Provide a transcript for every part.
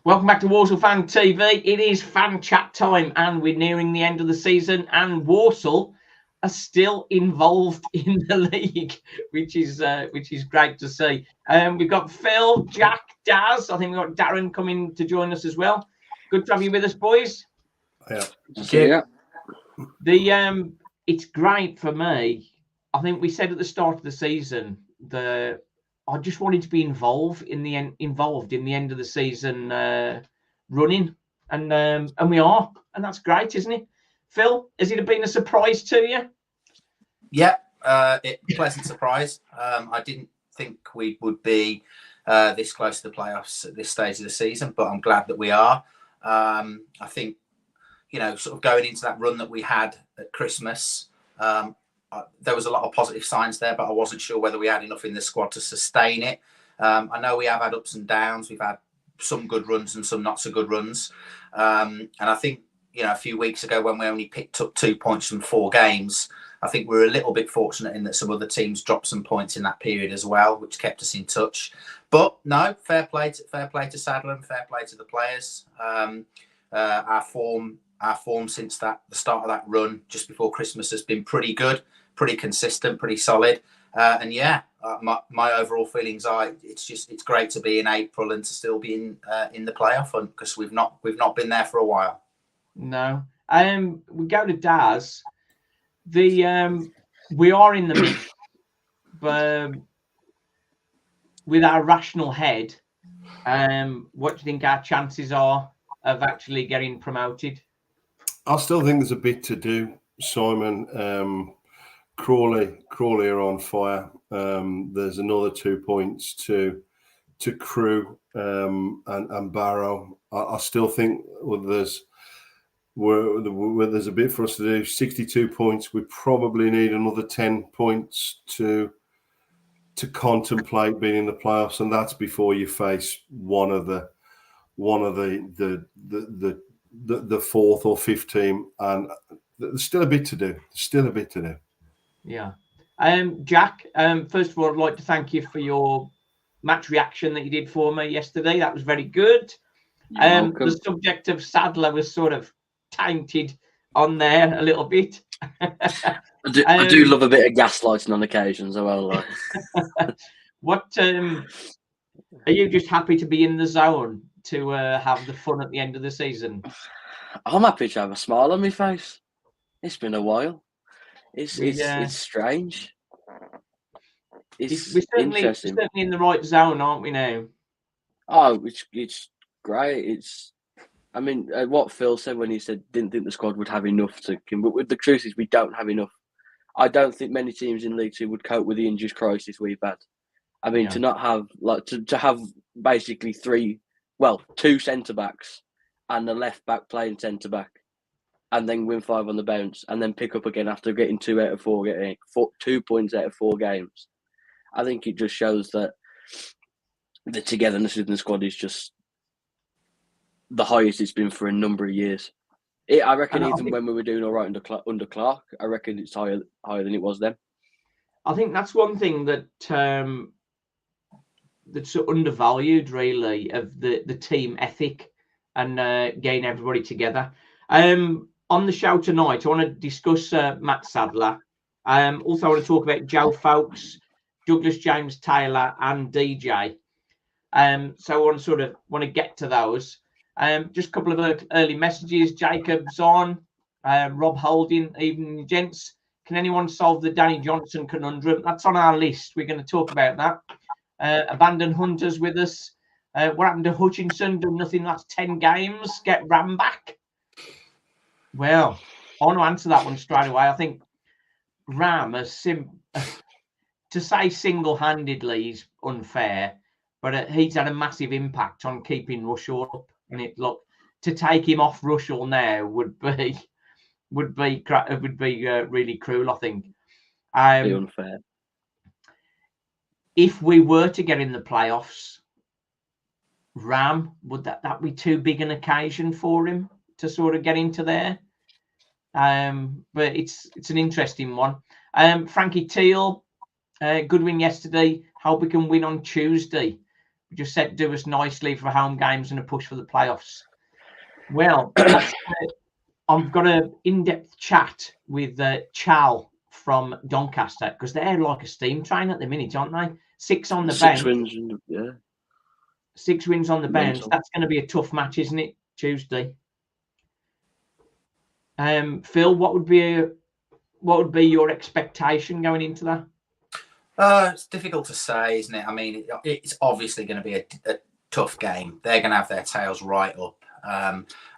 Welcome back to Walsall Fan TV. It is fan chat time, and we're nearing the end of the season. And Walsall are still involved in the league, which is great to see. We've got Phil, Jack, Daz. I think we've got Darren coming to join us as well. Good to have you with us, boys. Yeah. Okay. It's great for me. I think we said at the start of the season that I just wanted to be involved in the end of the season running, and we are, and that's great, isn't it? Phil, has it been a surprise to you? Yeah, pleasant surprise. I didn't think we would be this close to the playoffs at this stage of the season, but I'm glad that we are. I think, sort of going into that run that we had at Christmas, there was a lot of positive signs there, but I wasn't sure whether we had enough in the squad to sustain it. I know we have had ups and downs. We've had some good runs and some not so good runs. And I think, a few weeks ago when we only picked up 2 points from 4 games, I think we were a little bit fortunate in that some other teams dropped some points in that period as well, which kept us in touch. But no, fair play to Sadler and fair play to the players. Our form since the start of that run just before Christmas has been pretty good, pretty consistent, pretty solid. My overall feelings are it's great to be in April and to still be in the playoff hunt, because we've not been there for a while. No. We go to Daz. We are in the mix, but with our rational head, what do you think our chances are of actually getting promoted? I still think there's a bit to do, Simon. Crawley are on fire. There's another 2 points to Crewe and Barrow. I still think there's a bit for us to do. 62 points. We probably need another 10 points to contemplate being in the playoffs, and that's before you face one of the fourth or fifth team, and there's still a bit to do. Yeah. Jack, first of all, I'd like to thank you for your match reaction that you did for me yesterday. That was very good. The subject of Sadler was sort of tainted on there a little bit. I do love a bit of gaslighting on occasions, I won't lie. What are you just happy to be in the zone to have the fun at the end of the season? I'm happy to have a smile on my face. It's been a while. It's strange. We're certainly in the right zone, aren't we now? Oh, it's great. I mean, what Phil said when he said didn't think the squad would have enough to. But the truth is, we don't have enough. I don't think many teams in League Two would cope with the injuries crisis we've had. I mean, to not have to have basically 2 centre backs and a left back playing centre back, and then win 5 on the bounce, and then pick up again after getting 2 out of 4, getting 2 points out of 4 games. I think it just shows that the togetherness in the squad is just the highest it's been for a number of years. I reckon when we were doing all right under Clark, I reckon it's higher than it was then. I think that's one thing that that's undervalued, really, of the team ethic and getting everybody together. On the show tonight, I want to discuss Matt Sadler. Also, I want to talk about Joe Folks, Douglas James Taylor, and DJ. So I want to get to those. Just a couple of early messages. Jacob's on. Rob Holding, evening, gents. Can anyone solve the Danny Johnson conundrum? That's on our list. We're going to talk about that. Abandoned Hunters with us. What happened to Hutchinson? Done nothing last 10 games. Get Ram back. Well, I want to answer that one straight away. I think Ram to say single-handedly is unfair, but he's had a massive impact on keeping Russell up. And to take him off Russell now would be really cruel, I think. Be unfair. If we were to get in the playoffs, Ram, would that be too big an occasion for him to sort of get into there? But it's an interesting one. Frankie Teal, good win yesterday. Hope we can win on Tuesday. just said do us nicely for home games and a push for the playoffs. Well, I've got an in-depth chat with Chal from Doncaster because they're like a steam train at the minute, aren't they? 6 on the bench. 6 wins, yeah. 6 wins on the bench. Mental. That's going to be a tough match, isn't it? Tuesday. Phil, what would be your expectation going into that? It's difficult to say, isn't it? I mean, it's obviously going to be a tough game. They're going to have their tails right up.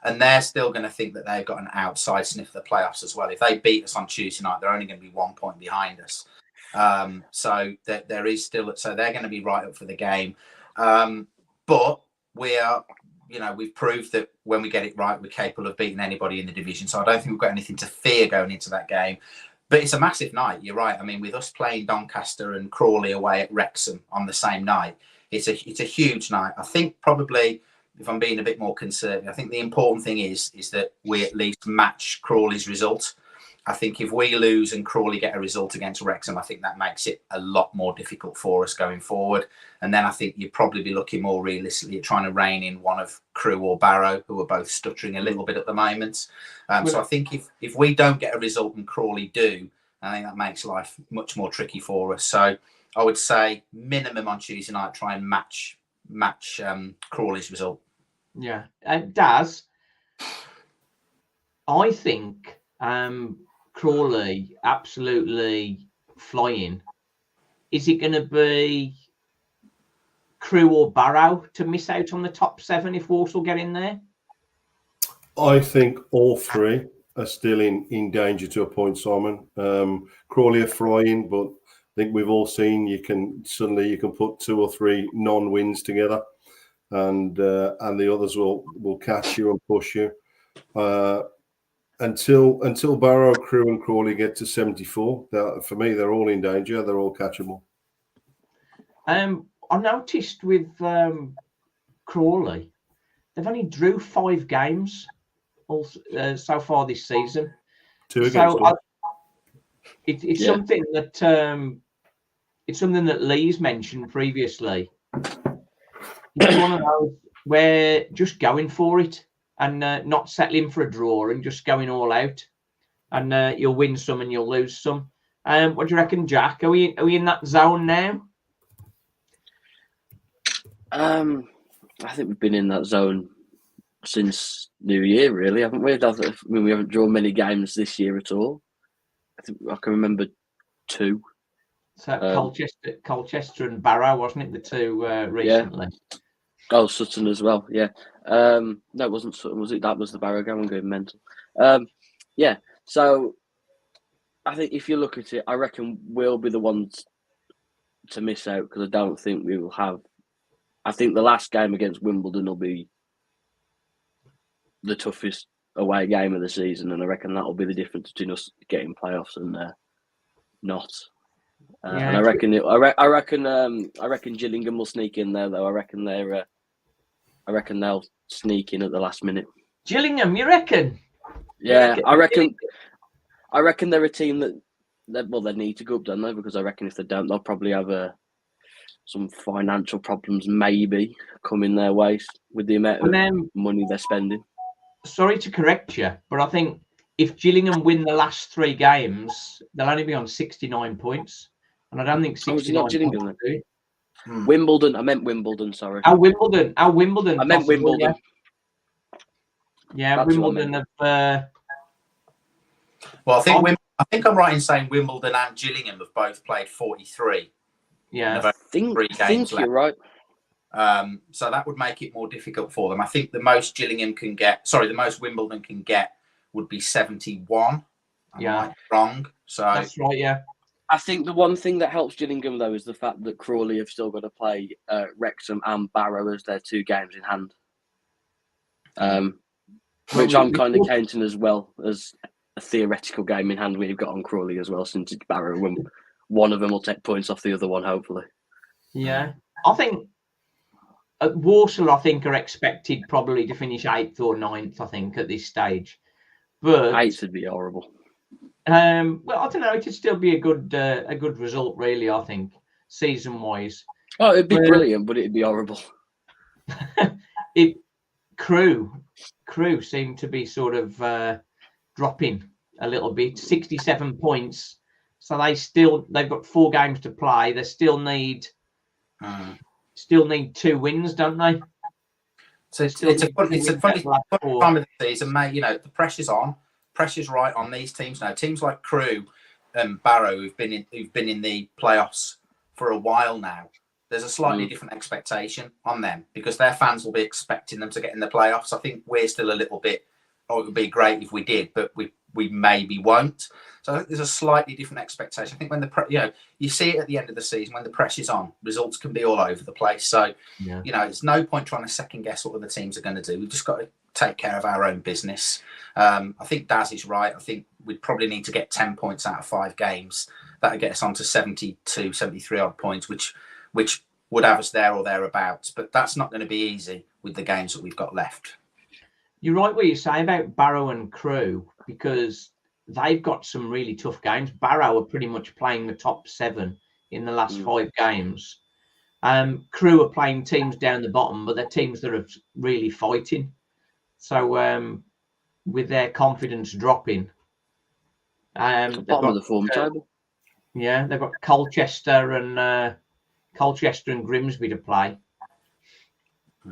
And they're still going to think that they've got an outside sniff of the playoffs as well. If they beat us on Tuesday night, they're only going to be 1 point behind us. So there is still, so they're going to be right up for the game. But we are, we've proved that when we get it right, we're capable of beating anybody in the division. So I don't think we've got anything to fear going into that game. But it's a massive night. You're right. I mean, with us playing Doncaster and Crawley away at Wrexham on the same night, it's a huge night. I think probably, if I'm being a bit more conservative, I think the important thing is that we at least match Crawley's result. I think if we lose and Crawley get a result against Wrexham, I think that makes it a lot more difficult for us going forward. And then I think you'd probably be looking more realistically at trying to rein in one of Crewe or Barrow, who are both stuttering a little bit at the moment. So I think if we don't get a result and Crawley do, I think that makes life much more tricky for us. So I would say minimum on Tuesday night, try and match Crawley's result. Yeah, Daz, I think Crawley absolutely flying. Is it going to be Crewe or Barrow to miss out on the top 7 if Walsall get in there? I think all 3 are still in danger to a point, Simon. Crawley are flying, but I think we've all seen you can put 2 or 3 non-wins together, and the others will catch you and push you. Until Barrow, Crewe, and Crawley get to 74, for me, they're all in danger. They're all catchable. I noticed with Crawley, they've only drew 5 games so far this season. 2 against so it's something that Lee's mentioned previously. It's one of those where just going for it and not settling for a draw and just going all out, and you'll win some and you'll lose some. What do you reckon, Jack? Are we in that zone now? I think we've been in that zone since New Year, really, haven't we? I mean, we haven't drawn many games this year at all. I think I can remember 2. So Colchester and Barrow, wasn't it? The 2 recently. Yeah. Oh, Sutton as well. Yeah. No, it wasn't Sutton, was it? That was the Barrow game. I'm going mental. Yeah. So I think if you look at it, I reckon we'll be the ones to miss out because I don't think we will have. I think the last game against Wimbledon will be the toughest away game of the season, and I reckon that will be the difference between us getting playoffs and not. And I reckon Gillingham will sneak in there, though. I reckon they'll sneak in at the last minute. Gillingham, you reckon? Yeah, I reckon they're a team that they need to go up, don't they? Because I reckon if they don't, they'll probably have some financial problems maybe coming their way with the amount of money they're spending. Sorry to correct you, but I think if Gillingham win the last 3 games, they'll only be on 69 points. And I don't think 69 Gillingham, points do. Wimbledon. I meant Wimbledon, sorry. Wimbledon. I meant Wimbledon. Yeah, Wimbledon have... Well, I think I'm right in saying Wimbledon and Gillingham have both played 43. Yeah, I think you're right. So that would make it more difficult for them. I think the most the most Wimbledon can get would be 71. I might be wrong. So that's right. Yeah. I think the one thing that helps Gillingham though is the fact that Crawley have still got to play Wrexham and Barrow as their 2 games in hand. Which I'm kind of counting as well as a theoretical game in hand we've got on Crawley as well, since it's Barrow. One of them will take points off the other one, hopefully. Yeah, I think Walsall, are expected probably to finish 8th or 9th. I think at this stage, but 8th would be horrible. Well, I don't know. It could still be a good result, really. I think season-wise. Oh, it'd be brilliant, but it'd be horrible. Crew seem to be sort of dropping a little bit. 67 points, so they've got 4 games to play. They still need 2 wins, don't they? So it's a funny time of the season, mate. You know, the pressure's on. Pressure's right on these teams now. Teams like Crew and Barrow, who've been in the playoffs for a while now. There's a slightly different expectation on them because their fans will be expecting them to get in the playoffs. I think we're still a little bit, it would be great if we did, but we maybe won't. So I think there's a slightly different expectation. I think when you see it at the end of the season, when the pressure's on, results can be all over the place. So, it's no point trying to second guess what other teams are going to do. We've just got to take care of our own business. I think Daz is right. I think we'd probably need to get 10 points out of 5 games. That would get us on to 72, 73 odd points, which would have us there or thereabouts. But that's not going to be easy with the games that we've got left. You're right what you say about Barrow and Crew, because they've got some really tough games. Barrow are pretty much playing the top 7 in the last 5 games. Crew are playing teams down the bottom, but they're teams that are really fighting. So with their confidence dropping, bottom of the form table. Yeah, they've got Colchester and Grimsby to play.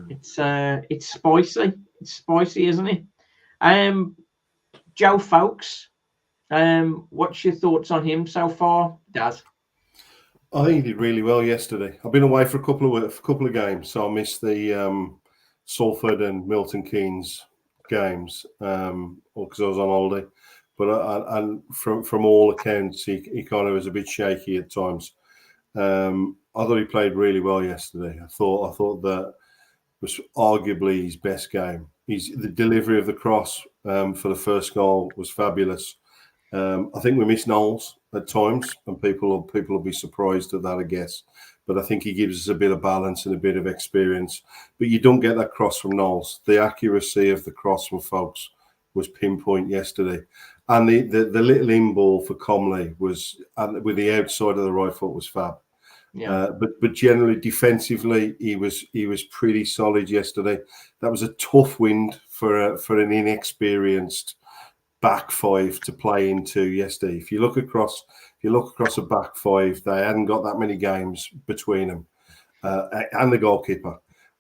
It's spicy. It's spicy, isn't it? Joe Fowkes, what's your thoughts on him so far, Daz? I think he did really well yesterday. I've been away for a couple of games, so I missed the Salford and Milton Keynes games because I was on holiday. But from all accounts, he kind of was a bit shaky at times. I thought he played really well yesterday. I thought that was arguably his best game. The delivery of the cross for the first goal was fabulous. I think we miss Knowles at times, and people will be surprised at that, I guess. But I think he gives us a bit of balance and a bit of experience. But you don't get that cross from Knowles. The accuracy of the cross from Fowkes was pinpoint yesterday, and the little in ball for Comley was with the outside of the right foot was fab. Yeah. But generally defensively, he was pretty solid yesterday. That was a tough wind for an inexperienced back 5 to play into yesterday. If you look across a back 5, they hadn't got that many games between them and the goalkeeper.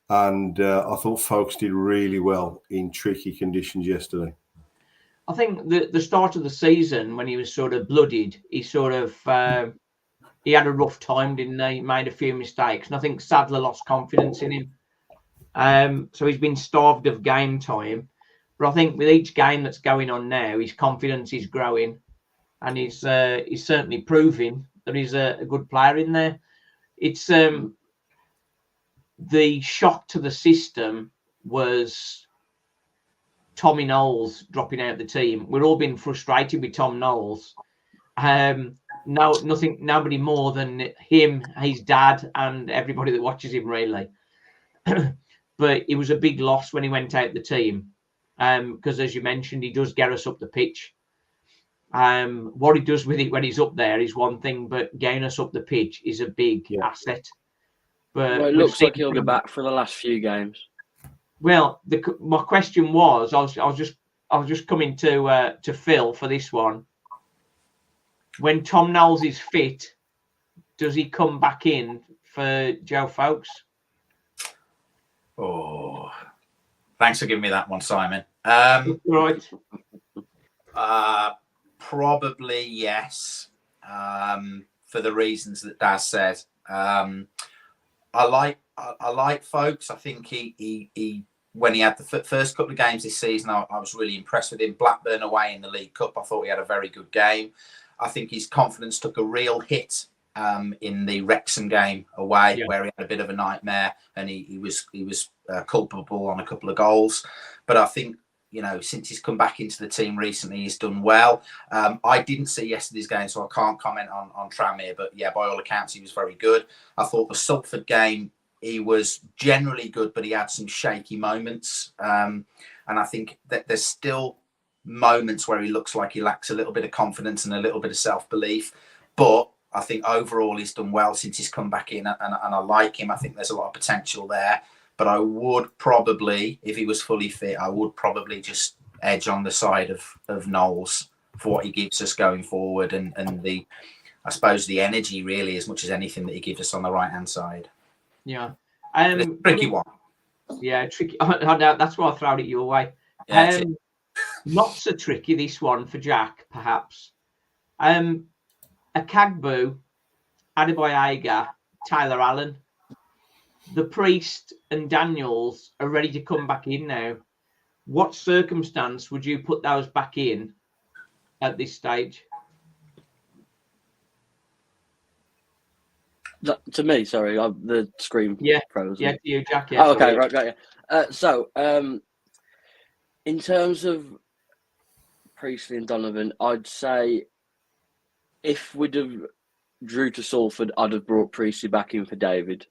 And I thought Fowkes did really well in tricky conditions yesterday. I think the start of the season, when he was sort of bloodied, he sort of he had a rough time, didn't he? He made a few mistakes, and I think Sadler lost confidence in him. So he's been starved of game time. But I think with each game that's going on now, his confidence is growing, and he's certainly proving that he's a good player in there. It's the shock to the system was Tommy Knowles dropping out of the team. We're all been frustrated with Tom Knowles. Nobody more than him, his dad, and everybody that watches him, really. But it was a big loss when he went out the team, because as you mentioned, he does get us up the pitch. What he does with it when he's up there is one thing, but getting us up the pitch is a big asset. But it looks like he'll be back for the last few games. Well, my question was, I was just coming to Phil for this one. When Tom Knowles is fit, does he come back in for Joe Fowkes? Oh, thanks for giving me that one, Simon. Right. Probably yes. For the reasons that Daz said. I like Fowkes. I think he when he had the first couple of games this season, I was really impressed with him. Blackburn away in the League Cup, I thought he had a very good game. I think his confidence took a real hit in the Wrexham game away, where he had a bit of a nightmare, and he was culpable on a couple of goals. But I think, since he's come back into the team recently, he's done well. I didn't see yesterday's game, so I can't comment on Tranmere, but yeah, by all accounts, he was very good. I thought the Salford game, he was generally good, but he had some shaky moments. And I think that there's still moments where he looks like he lacks a little bit of confidence and a little bit of self-belief. But I think overall he's done well since he's come back in, and I like him. I think there's a lot of potential there. But I would probably, if he was fully fit, I would probably just edge on the side of Knowles for what he gives us going forward, and the, I suppose, the energy really, as much as anything, that he gives us on the right hand side. Yeah, tricky one. Yeah, tricky. I know, that's why I throw it your way. Yeah, not so tricky, this one for Jack, perhaps. A Kagbu, Adebayaga, Tyler Allen, the Priest and Daniels are ready to come back in now. What circumstance would you put those back in at this stage? To me, sorry, the screen frozen. Yeah, to you, Jack. Yeah, okay, right, yeah. So, in terms of Priestley and Donovan, I'd say if we'd have drew to Salford, I'd have brought Priestley back in for David,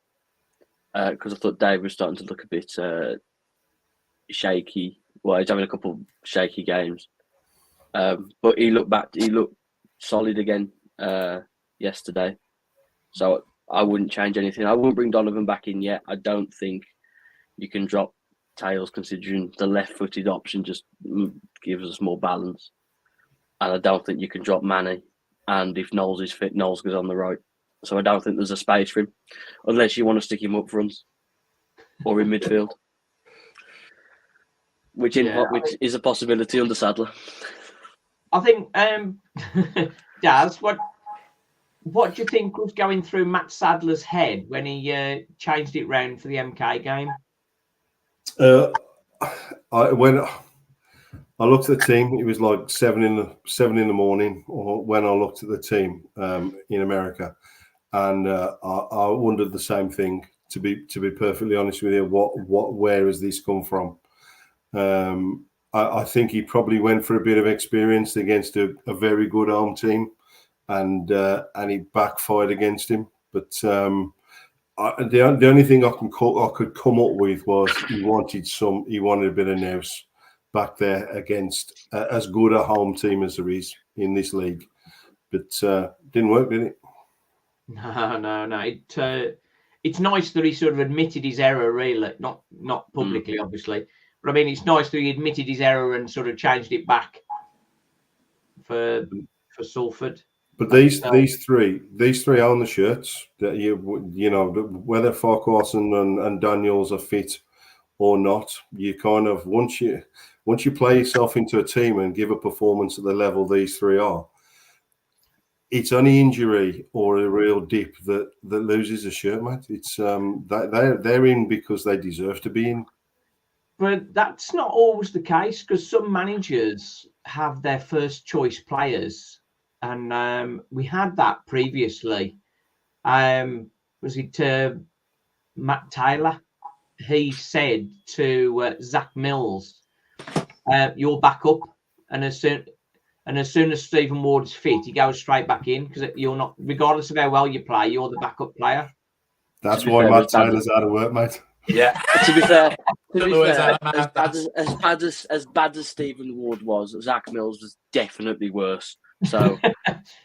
because I thought David was starting to look a bit shaky. Well, he's having a couple of shaky games, but he looked solid again yesterday. So I wouldn't change anything. I wouldn't bring Donovan back in yet. I don't think you can drop Tails, considering the left-footed option just gives us more balance. And I don't think you can drop Manny. And if Knowles is fit, Knowles goes on the right. So I don't think there's a space for him, unless you want to stick him up front or in midfield, which is a possibility under Sadler. I think, Daz, what do you think was going through Matt Sadler's head when he changed it round for the MK game? When I looked at the team, it was like 7 in the morning, or when I looked at the team in America, and I wondered the same thing. To be perfectly honest with you, where has this come from? I think he probably went for a bit of experience against a very good home team, and it backfired against him. But the only thing I could come up with was he wanted a bit of nous back there against as good a home team as there is in this league. But didn't work, did it? No. It's nice that he sort of admitted his error, really, not publicly, obviously. But I mean, it's nice that he admitted his error and sort of changed it back for Salford. But these three are on the shirts. That you know whether Farquharson and Daniels are fit or not. You kind of once you play yourself into a team and give a performance at the level these three are, it's only injury or a real dip that loses a shirt, mate. It's they're in because they deserve to be in. But that's not always the case, because some managers have their first choice players. And we had that previously. Was it Matt Taylor? He said to Zach Mills, "You're back up," and as soon as Stephen Ward's fit, he goes straight back in, because you're not, regardless of how well you play, you're the backup player. That's why Matt Taylor's out of work, mate. Yeah. To be fair, as bad as Stephen Ward was, Zach Mills was definitely worse. So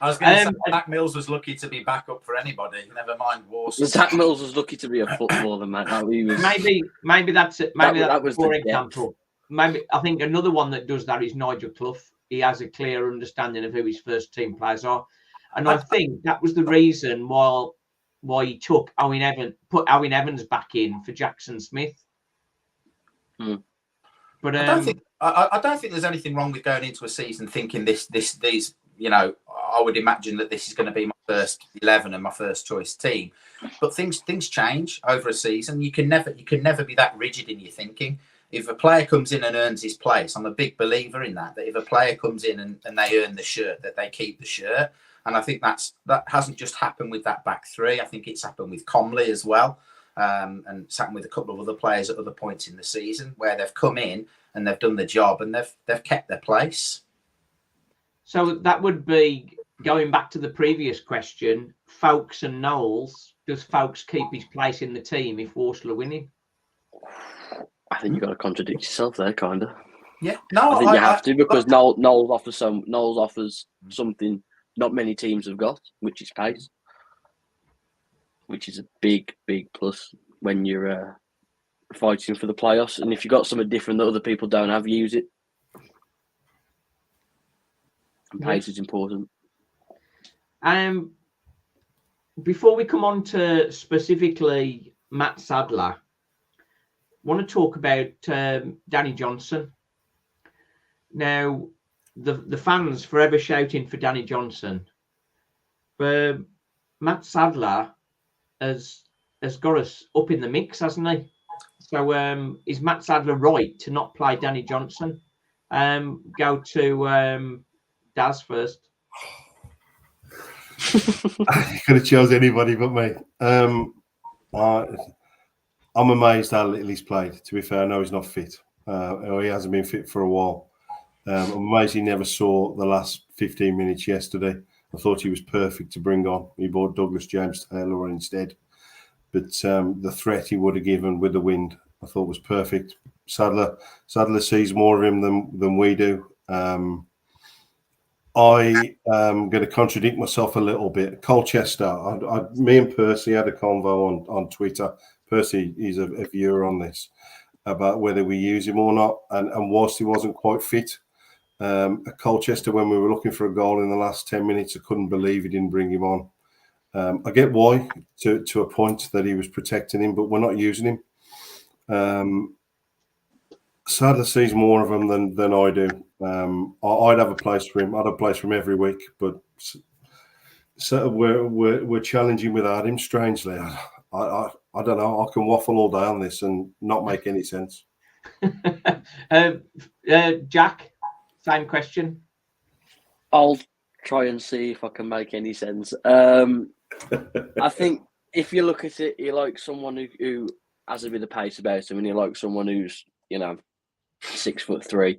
I was going to say Zach Mills was lucky to be back up for anybody. Never mind Warsaw. Zach Mills was lucky to be a footballer, man. Maybe that's it. Maybe that was for example. Depth. Maybe I think another one that does that is Nigel Clough. He has a clear understanding of who his first team players are, and I think that was the reason why he took put Owen Evans back in for Jackson Smith. But I don't think there's anything wrong with going into a season thinking these. You know, I would imagine that this is going to be my first 11 and my first choice team. But things change over a season. You can never be that rigid in your thinking. If a player comes in and earns his place, I'm a big believer in that if a player comes in and they earn the shirt, that they keep the shirt. And I think that hasn't just happened with that back three. I think it's happened with Comley as well. And it's happened with a couple of other players at other points in the season where they've come in and they've done the job and they've kept their place. So that would be, going back to the previous question, Folkes and Knowles. Does Folkes keep his place in the team if Walsall are winning? I think you've got to contradict yourself there, kind of. Yeah, no, I think you have to, because Knowles offers something not many teams have got, which is pace. which is a big plus when you're fighting for the playoffs. And if you've got something different that other people don't have, use it. And pace is important. Before we come on to specifically Matt Sadler, I want to talk about Danny Johnson. Now, the fans forever shouting for Danny Johnson, but Matt Sadler has got us up in the mix, hasn't he? So is Matt Sadler right to not play Danny Johnson? Go to Daz first. You could have chose anybody but me. I'm amazed how little he's played. To be fair, I know he's not fit. Or he hasn't been fit for a while. I'm amazed he never saw the last 15 minutes yesterday. I thought he was perfect to bring on. He brought Douglas James Taylor on instead. But the threat he would have given with the wind, I thought was perfect. Sadler sees more of him than we do. I am going to contradict myself a little bit. Colchester, me and Percy had a convo on Twitter. Percy is a viewer on this about whether we use him or not. And whilst he wasn't quite fit, at Colchester, when we were looking for a goal in the last 10 minutes, I couldn't believe he didn't bring him on. I get why, to a point that he was protecting him, but we're not using him. Sadler sees more of him than I do. I'd have a place for him. I'd have a place for him every week, but so we're challenging without him. Strangely, I don't know. I can waffle all day on this and not make any sense. Jack, same question. I'll try and see if I can make any sense. I think if you look at it, you like someone who has a bit of pace about him, and you like someone who's 6'3".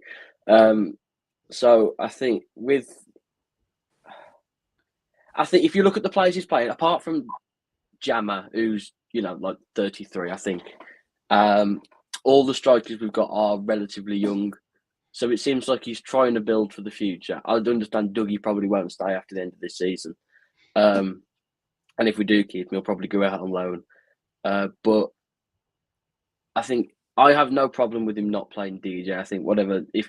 So I think if you look at the players he's playing, apart from Jammer, who's like 33, I think all the strikers we've got are relatively young. So it seems like he's trying to build for the future. I understand Dougie probably won't stay after the end of this season. And if we do keep him, he'll probably go out on loan. But I think I have no problem with him not playing DJ. I think whatever, if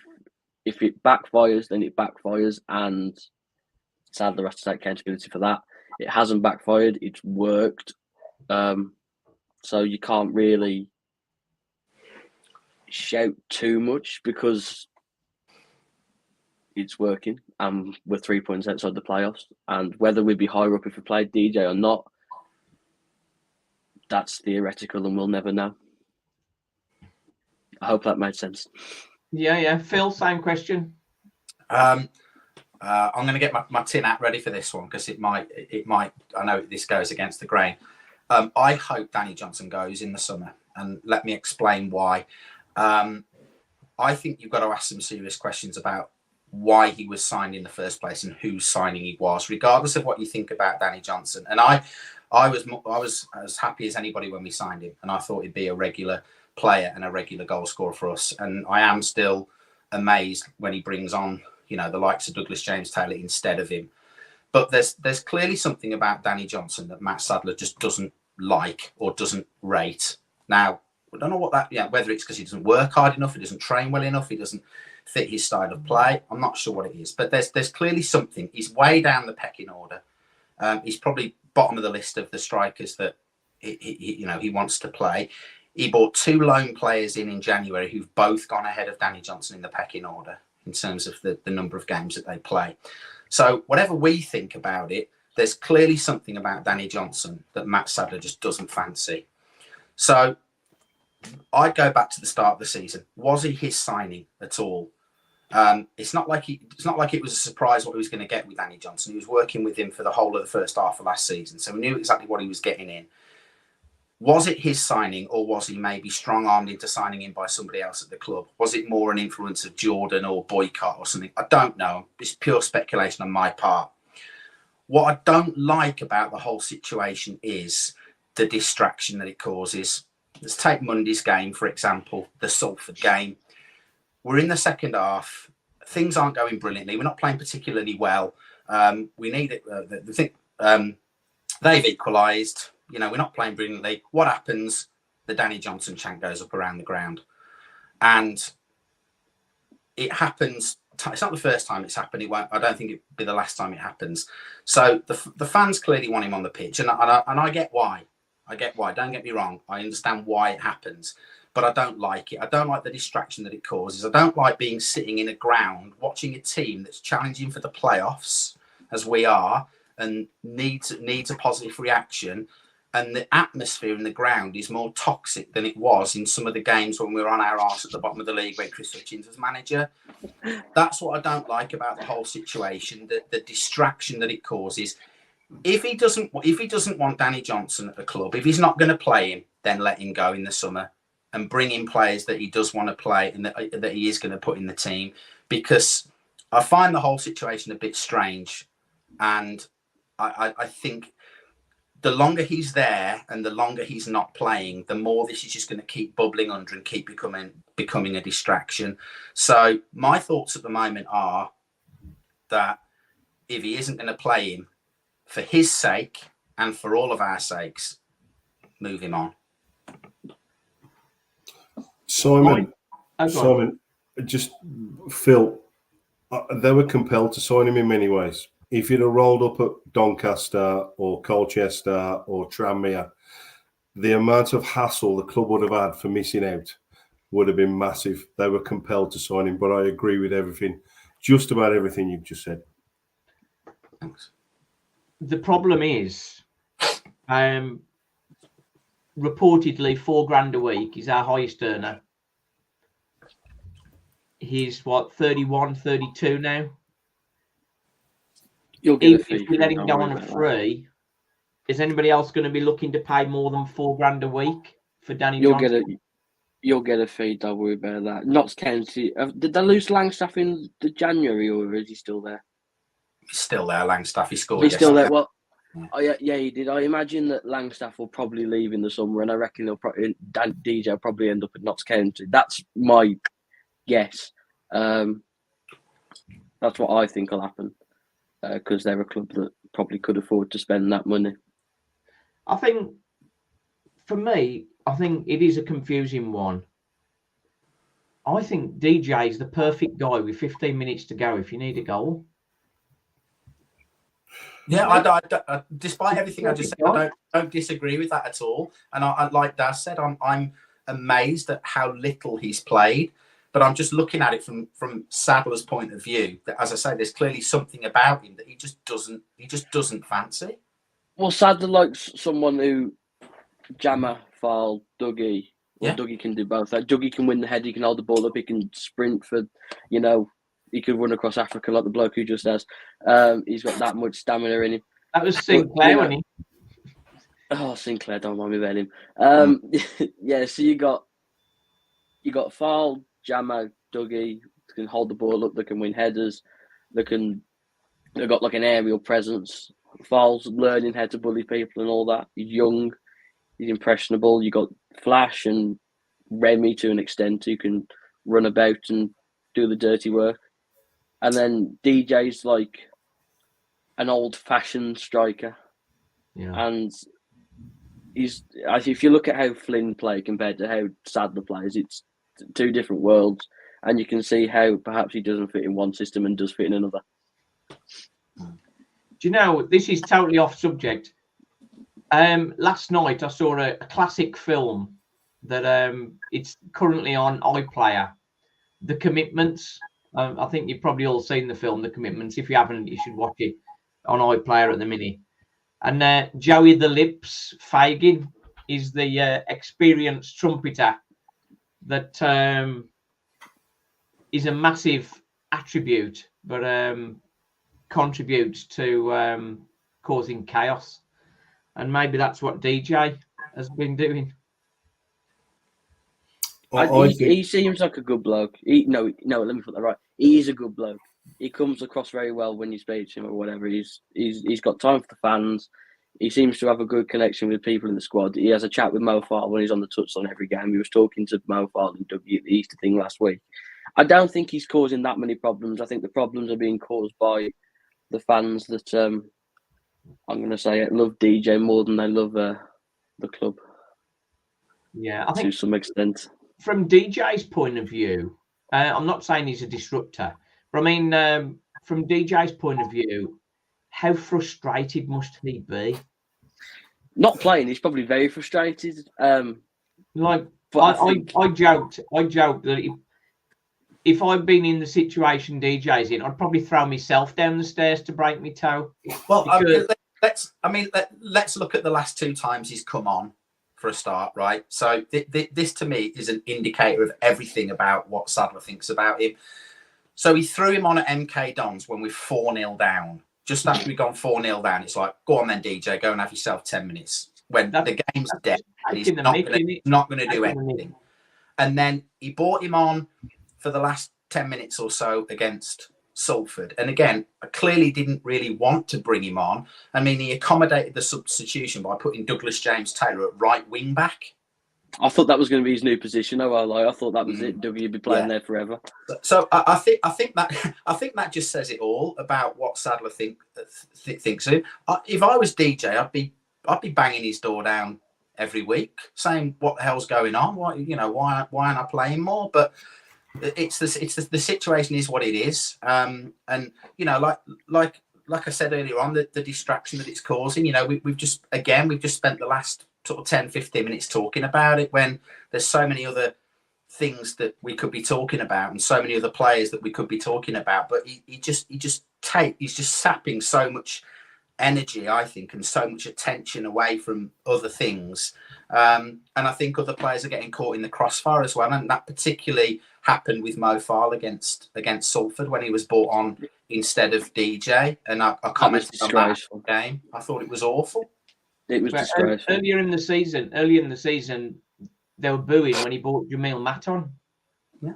it backfires, then it backfires. And Sadler has to take accountability for that. It hasn't backfired. It's worked. So you can't really shout too much because it's working and we're 3 points outside the playoffs. And whether we'd be higher up if we played DJ or not, that's theoretical and we'll never know. I hope that made sense. Yeah. Phil, same question. I'm going to get my tin hat ready for this one because it might. I know this goes against the grain. I hope Danny Johnson goes in the summer, and let me explain why. I think you've got to ask some serious questions about why he was signed in the first place and whose signing he was, regardless of what you think about Danny Johnson. And I was as happy as anybody when we signed him, and I thought he'd be a regular player and a regular goal scorer for us. And I am still amazed when he brings on, the likes of Douglas James Taylor instead of him. But there's clearly something about Danny Johnson that Matt Sadler just doesn't like or doesn't rate. Now, I don't know what that, whether it's because he doesn't work hard enough, he doesn't train well enough, he doesn't fit his style of play. I'm not sure what it is, but there's clearly something. He's way down the pecking order. He's probably bottom of the list of the strikers that he wants to play. He bought 2 loan players in January who've both gone ahead of Danny Johnson in the pecking order in terms of the number of games that they play. So whatever we think about it, there's clearly something about Danny Johnson that Matt Sadler just doesn't fancy. So I'd go back to the start of the season. Was he his signing at all? It's not like it was a surprise what he was going to get with Danny Johnson. He was working with him for the whole of the first half of last season, so we knew exactly what he was getting in. Was it his signing, or was he maybe strong-armed into signing him by somebody else at the club? Was it more an influence of Jordan or Boycott or something? I don't know. It's pure speculation on my part. What I don't like about the whole situation is the distraction that it causes. Let's take Monday's game, for example, the Salford game. We're in the second half. Things aren't going brilliantly. We're not playing particularly well. We need it. They've equalised. You know, we're not playing brilliantly. What happens? The Danny Johnson chant goes up around the ground. And it happens. It's not the first time it's happened. It won't. I don't think it'll be the last time it happens. So the fans clearly want him on the pitch, and I get why. I get why. Don't get me wrong. I understand why it happens, but I don't like it. I don't like the distraction that it causes. I don't like being sitting in a ground watching a team that's challenging for the playoffs, as we are, and needs a positive reaction. And the atmosphere in the ground is more toxic than it was in some of the games when we were on our arse at the bottom of the league when Chris Hutchins was manager. That's what I don't like about the whole situation, the distraction that it causes. If he doesn't want Danny Johnson at the club, if he's not going to play him, then let him go in the summer and bring in players that he does want to play and that he is going to put in the team. Because I find the whole situation a bit strange, and I think the longer he's there and the longer he's not playing, the more this is just going to keep bubbling under and keep becoming a distraction. So my thoughts at the moment are that if he isn't going to play him, for his sake and for all of our sakes, move him on. Simon, just Phil, they were compelled to sign him in many ways. If you'd have rolled up at Doncaster or Colchester or Tranmere, the amount of hassle the club would have had for missing out would have been massive. They were compelled to sign him, but I agree with everything, just about everything you've just said. Thanks. The problem is, reportedly $4,000 a week is our highest earner. He's 31, 32 now. You'll get a fee. If we let him go on a free, is anybody else going to be looking to pay more than $4,000 a week for Danny Johnson? You'll get a fee. Don't worry about that. Notts County. Did they lose Langstaff in the January, or is he still there? He's still there, Langstaff. He scored. He's still there. Well, yeah, he did. I imagine that Langstaff will probably leave in the summer, and I reckon DJ will probably end up at Notts County. That's my guess. That's what I think will happen. Because they're a club that probably could afford to spend that money. I think, for me, it is a confusing one. I think DJ is the perfect guy with 15 minutes to go if you need a goal. Yeah, I despite everything I just said, I don't disagree with that at all. And I like Daz said, I'm amazed at how little he's played. But I'm just looking at it from Sadler's point of view. That, as I say, there's clearly something about him that he just doesn't fancy. Well, Sadler likes someone who jammer, foul, Dougie. Well, yeah. Dougie can do both. Like, Dougie can win the head. He can hold the ball up. He can sprint for, he could run across Africa like the bloke who just has. He's got that much stamina in him. That was Sinclair, wasn't he? Oh, Sinclair, don't mind me about him. Yeah, so you got foul, jammer, Dougie, can hold the ball up, they can win headers, they've got like an aerial presence. Fowles learning how to bully people and all that. He's young, he's impressionable. You got Flash and Remy to an extent who can run about and do the dirty work. And then DJ's like an old-fashioned striker. Yeah. And if you look at how Flynn played compared to how Sadler plays, it's two different worlds, and you can see how perhaps he doesn't fit in one system and does fit in another. Do you know, this is totally off subject. Last night I saw a classic film that it's currently on iPlayer, The Commitments. I think you've probably all seen the film, The Commitments. If you haven't, you should watch it on iPlayer at the minute. And Joey the Lips Fagin is the experienced trumpeter that is a massive attribute, but contributes to causing chaos. And maybe that's what DJ has been doing. He seems like a good bloke. No, let me put that right. He is a good bloke. He comes across very well when you speak to him or whatever. He's got time for the fans. He seems to have a good connection with people in the squad. He has a chat with Mo Farl when he's on the touchline every game. He was talking to Mo Farl and Dougie at the Easter thing last week. I don't think he's causing that many problems. I think the problems are being caused by the fans that I'm going to say love DJ more than they love the club. Yeah, I to think some extent. From DJ's point of view, I'm not saying he's a disruptor, but I mean, from DJ's point of view, how frustrated must he be? Not playing, he's probably very frustrated. Like, But I joked that if I'd been in the situation DJ's in, I'd probably throw myself down the stairs to break my toe. Well, Because... let's look at the last 2 times he's come on for a start, right? So this to me is an indicator of everything about what Sadler thinks about him. So he threw him on at MK Dons when we're 4-0 down. Just after we've gone 4-0 down, it's like, go on then, DJ, go and have yourself 10 minutes. When the game's dead and he's not going to do anything. And then he brought him on for the last 10 minutes or so against Salford. And again, I clearly didn't really want to bring him on. I mean, he accommodated the substitution by putting Douglas James Taylor at right wing back. I thought that was going to be his new position. I thought that was it. Dougie would be playing there forever. So I think that just says it all about what Sadler thinks of him. If I was DJ, I'd be banging his door down every week, saying what the hell's going on. Why aren't I playing more? But it's the situation is what it is. And like I said earlier on, the distraction that it's causing. We've just spent the last sort of 10-15 minutes talking about it when there's so many other things that we could be talking about and so many other players that we could be talking about. But he's just sapping so much energy, I think, and so much attention away from other things. And I think other players are getting caught in the crossfire as well. And that particularly happened with Mo Farl against Salford when he was brought on instead of DJ. And I commented on that game. I thought it was awful. It was disgraceful. Earlier in the season, they were booing when he brought Jamil Matt on. Yeah,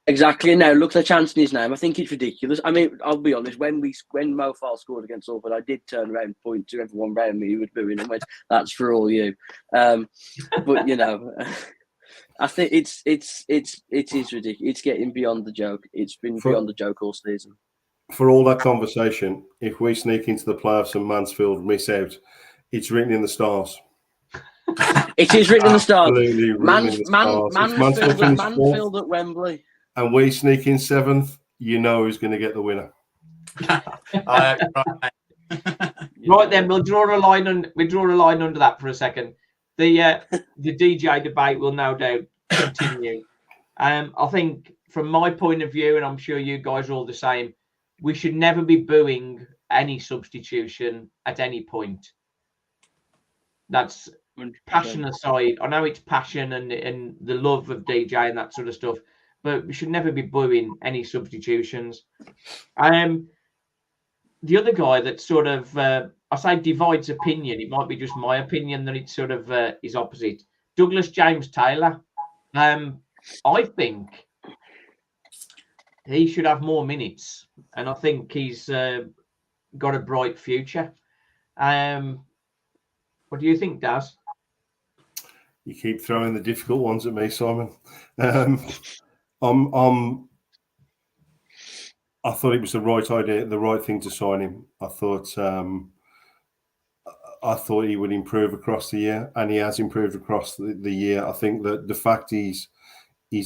exactly. Now look, they're chancing his name. I think it's ridiculous. I mean, I'll be honest. When Mo Farl scored against Salford, I did turn around and point to everyone around me who was booing and went, "That's for all you." But I think it is ridiculous. It's getting beyond the joke. It's been beyond the joke all season. For all that conversation, if we sneak into the playoffs and Mansfield miss out, it's written in the stars. It is written in the stars. Mansfield at Wembley. And we sneak in 7th, you know who's going to get the winner. Right then, we'll draw a line under that for a second. The DJ debate will no doubt continue. I think from my point of view, and I'm sure you guys are all the same, we should never be booing any substitution at any point. That's passion aside. I know it's passion and the love of DJ and that sort of stuff, but we should never be booing any substitutions. The other guy that sort of, I say divides opinion, it might be just my opinion that it's sort of is opposite. Douglas James Taylor. I think he should have more minutes, and I think he's got a bright future. What do you think, Daz? You keep throwing the difficult ones at me, Simon. I thought it was the right idea, the right thing to sign him. I thought he would improve across the year, and he has improved across the year. I think that the fact he's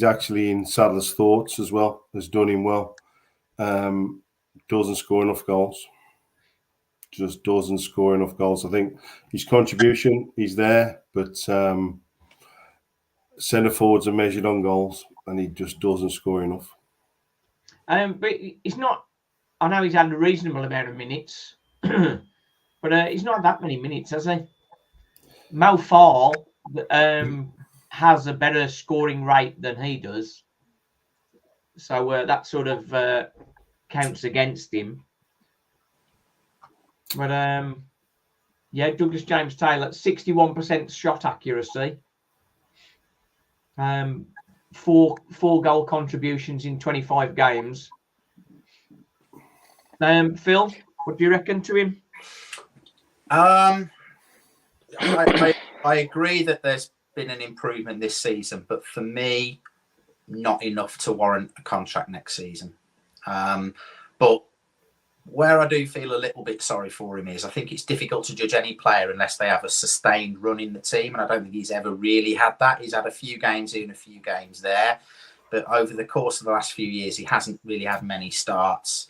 actually in Sadler's thoughts as well has done him well. Doesn't score enough goals. Just doesn't score enough goals. I think his contribution is there, but centre forwards are measured on goals, and he just doesn't score enough. But he's not. I know he's had a reasonable amount of minutes, but he's not that many minutes, has he? Mo Farl has a better scoring rate than he does, so that sort of counts against him. But Douglas James Taylor, 61% shot accuracy, 4 goal contributions in 25 games. Phil, what do you reckon to him? I agree that there's been an improvement this season, but for me, not enough to warrant a contract next season. But Where I do feel a little bit sorry for him is I think it's difficult to judge any player unless they have a sustained run in the team. And I don't think he's ever really had that. He's had a few games here and a few games there. But over the course of the last few years, he hasn't really had many starts.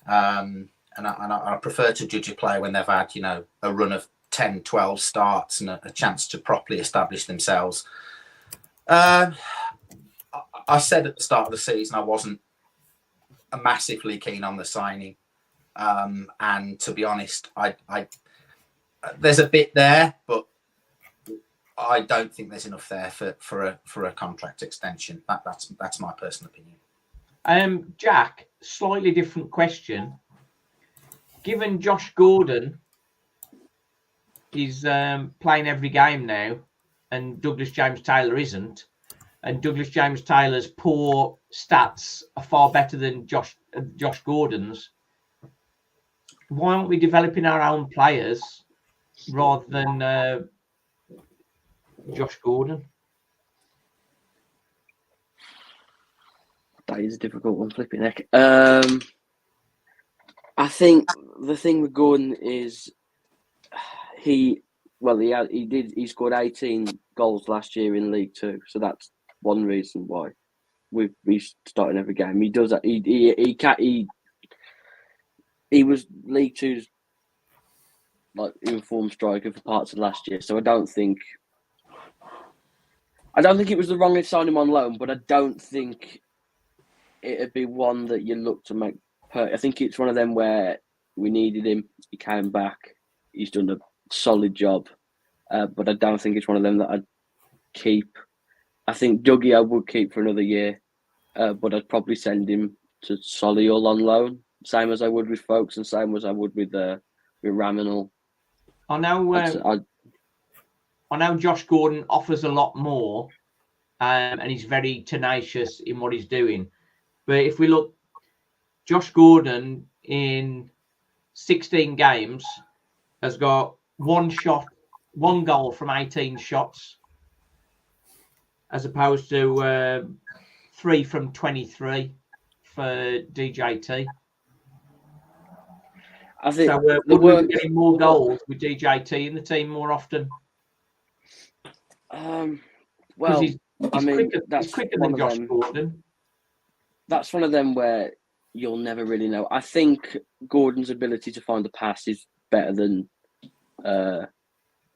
And I prefer to judge a player when they've had, a run of 10, 12 starts and a chance to properly establish themselves. I said at the start of the season I wasn't massively keen on the signing. And to be honest, I there's a bit there, but I don't think there's enough there for a contract extension. That's my personal opinion. Jack, slightly different question. Given Josh Gordon is playing every game now, and Douglas James-Taylor isn't, and Douglas James-Taylor's poor stats are far better than Josh Gordon's, why aren't we developing our own players rather than Josh Gordon? That is a difficult one, flipping heck. I think the thing with Gordon is he scored 18 goals last year in League Two, so that's one reason why he's starting every game. He does that. He was League Two's informed striker for parts of last year, so I don't think it was the wrong to sign him on loan, but I don't think it'd be one that you look to make. I think it's one of them where we needed him. He came back. He's done a solid job, but I don't think it's one of them that I'd keep. I think Dougie I would keep for another year, but I'd probably send him to Solihull on loan, same as I would with Folks and same as I would with Raminal. I know Josh Gordon offers a lot more, and he's very tenacious in what he's doing. But if we look, Josh Gordon in 16 games has got one goal from 18 shots, as opposed to 3 from 23 for DJT. I think we're getting more goals with DJT in the team more often. Well, he's quicker than Josh Gordon. That's one of them where you'll never really know. I think Gordon's ability to find the pass is better than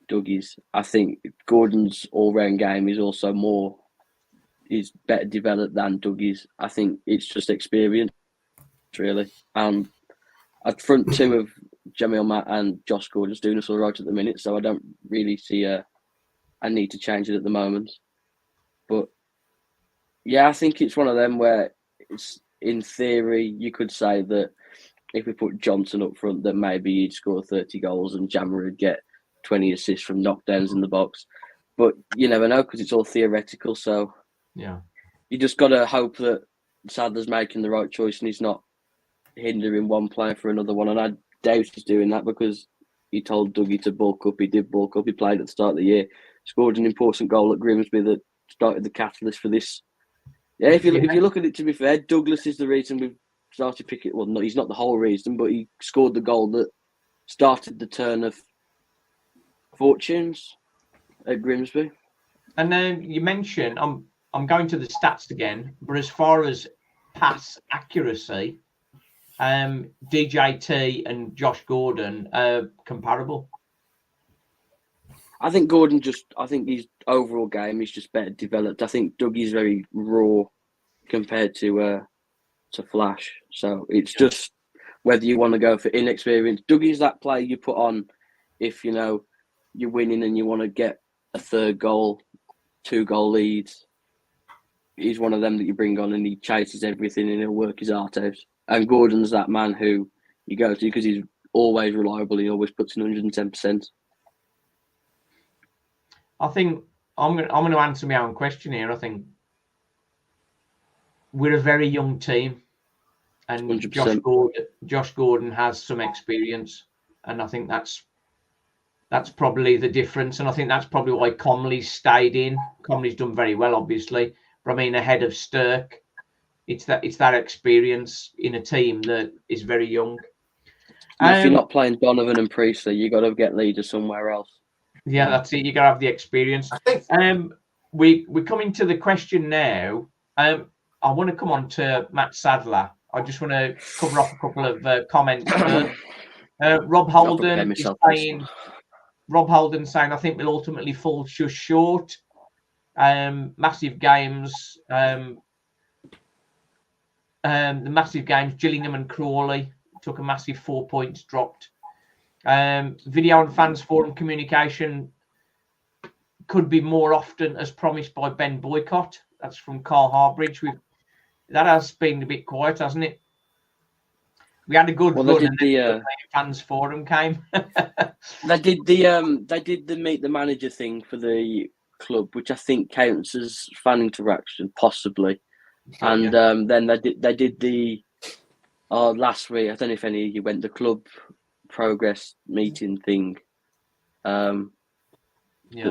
Dougie's. I think Gordon's all-round game is better developed than Dougie's. I think it's just experience, really. At front two of Jamil Matt and Josh Gordon's doing us all right at the minute, so I don't really see a need to change it at the moment. But yeah, I think it's one of them where it's, in theory, you could say that if we put Johnson up front, that maybe he'd score 30 goals and Jammer would get 20 assists from knockdowns in the box. But you never know because it's all theoretical. So yeah, you just got to hope that Sadler's making the right choice and he's not hindering one player for another one. And I doubt he's doing that because he told Dougie to bulk up. He did bulk up. He played at the start of the year, scored an important goal at Grimsby that started the catalyst for this. Yeah, if you look at it, to be fair, Douglas is the reason we've started picking. Well, no, he's not the whole reason, but he scored the goal that started the turn of fortunes at Grimsby. And then you mentioned, I'm going to the stats again, but as far as pass accuracy, DJT and Josh Gordon are comparable. I think his overall game is just better developed. I think Dougie's very raw compared to Flash. So it's just whether you want to go for inexperience. Dougie's that player you put on if you're winning and you want to get a third goal, 2-goal leads. He's one of them that you bring on and he chases everything and he'll work his heart out. And Gordon's that man who you go to because he's always reliable. He always puts in 110%. I think I'm going to answer my own question here. I think we're a very young team, and Josh Gordon has some experience, and I think that's probably the difference. And I think that's probably why Comley's stayed in. Comley's done very well, obviously, but I mean ahead of Stirk. It's that experience in a team that is very young. If you're not playing Donovan and Priestley, you got to get leaders somewhere else. Yeah, that's it. You got to have the experience. I think We're coming to the question now. I want to come on to Matt Sadler. I just want to cover off a couple of comments first. Rob Holden is saying, I think we'll ultimately fall just short. Massive games. The massive games, Gillingham and Crawley took a massive 4 points dropped. Video and fans forum communication could be more often as promised by Ben Boycott. That's from Carl Harbridge. That has been a bit quiet, hasn't it? We had a good run, and the fans forum came. They did the meet the manager thing for the club, which I think counts as fan interaction, possibly. And then they did the last week. I don't know if any of you went the club progress meeting thing. That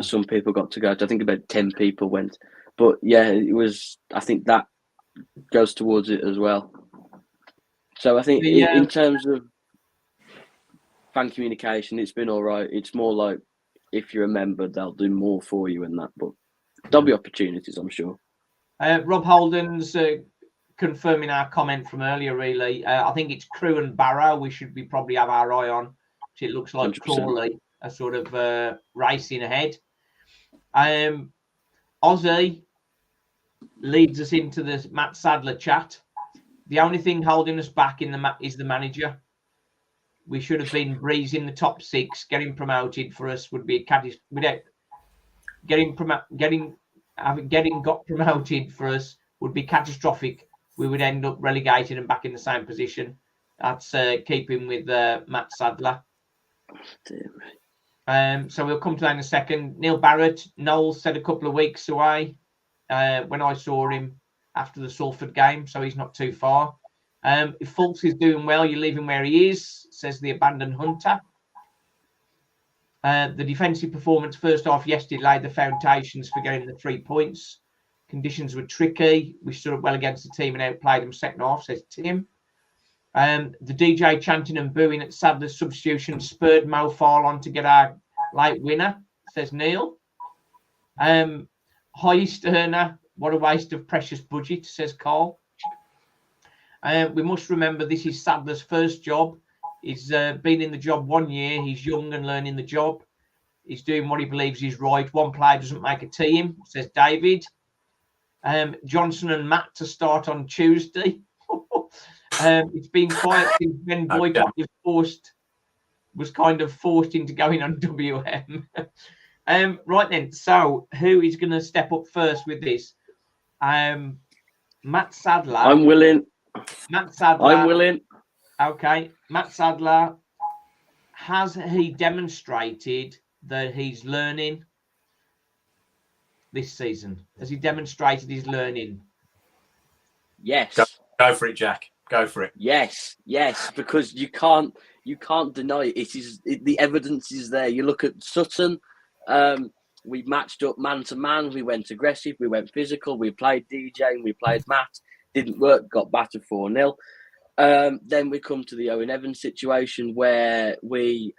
some people got to go to. I think about 10 people went, but yeah, it was. I think that goes towards it as well. So I think in terms of fan communication, it's been all right. It's more like if you're a member, they'll do more for you and that, but there'll be opportunities, I'm sure. Rob Holden's confirming our comment from earlier, really. I think it's Crewe and Barrow we should probably have our eye on. It looks like 100%. Crawley are sort of racing ahead. Ozzy leads us into the Matt Sadler chat. The only thing holding us back is the manager. We should have been breezing the top 6. Getting promoted for us would be a catastrophe. Without getting got promoted for us would be catastrophic. We would end up relegated and back in the same position. That's keeping with Matt Sadler. So we'll come to that in a second. Neil Barrett, Noel said a couple of weeks away when I saw him after the Salford game, so he's not too far. If Fulks is doing well, you leave him where he is, says the abandoned hunter. The defensive performance first half yesterday laid the foundations for getting the 3 points. Conditions were tricky. We stood up well against the team and outplayed them second half, says Tim. The DJ chanting and booing at Sadler's substitution spurred Mo Farl on to get our late winner, says Neil. High Sterner, what a waste of precious budget, says Carl. We must remember this is Sadler's first job. He's been in the job 1 year. He's young and learning the job. He's doing what he believes is right. One player doesn't make a team, says David. Johnson and Matt to start on Tuesday. It's been quiet since Ben Boycott was kind of forced into going on WM. Right then, so who is going to step up first with this? Matt Sadler. I'm willing. Matt Sadler. I'm willing. Okay, Matt Sadler, has he demonstrated that he's learning this season? Has he demonstrated his learning? Yes. Go for it, Jack. Go for it. Yes, because you can't deny it. The evidence is there. You look at Sutton. We matched up man to man. We went aggressive. We went physical. We played DJ and we played Matt. Didn't work. Got battered 4-0. Then we come to the Owen Evans situation where we